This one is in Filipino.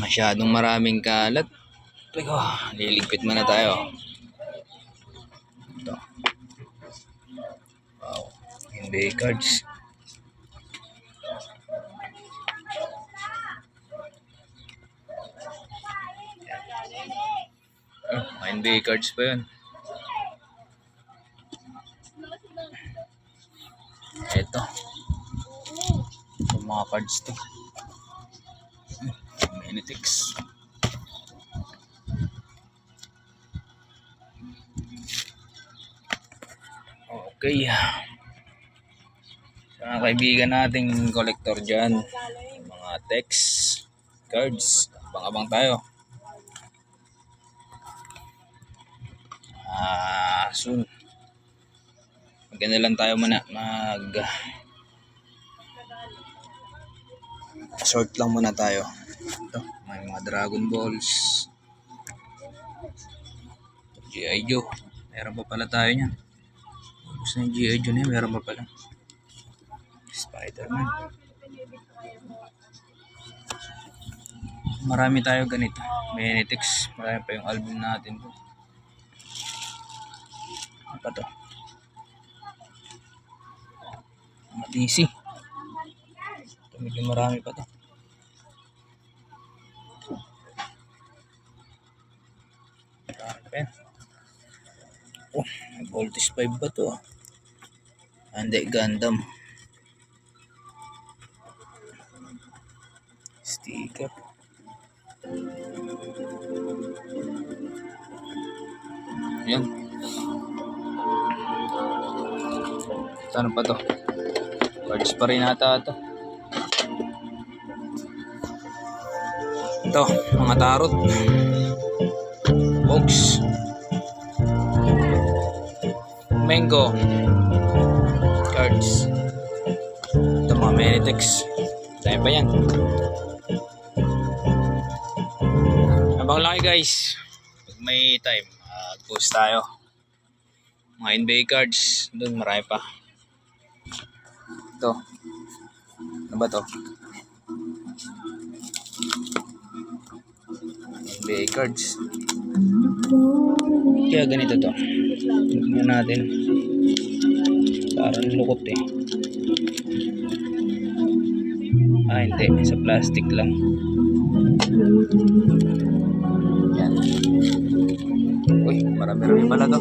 Masyadong maraming kalat. Teka, liligpit muna tayo. Ito. Wow. NBA cards. NBA cards pa yun. Ito. Ito mga cards to. Minitix. Okay. Sa mga kaibigan nating collector dyan, mga text cards, abang-abang tayo. Soon. Maganda lang tayo muna. Short lang muna tayo. Ito, may mga Dragon Balls. G.I. Joe. Meron pa pala tayo niyan. Gusto ng G.I. Joe niya, meron pa pala. Spider-Man. Marami tayo ganito. Minitix. Marami pa yung album natin to. Ano pa to? Mga DC. Ito medyo marami pa to. Marami pa yan. Oh, Voltage 5 ba to? Hindi, Gundam. Sticker. Yan. Ano pa to? Cards pa rin ata ito. Ito, mga tarot. Box. Mango. Cards. Ito mga Minitix. Tayo pa yan. Abang laki guys. Pag may time, post tayo. Mga NBA cards. Doon marami pa. Ito. Ano ba to? NBA cards. Kaya ganito to. Tignan natin. Parang lukot eh. Hindi. Sa plastic lang. Yan. Uy, marami-rami pala to.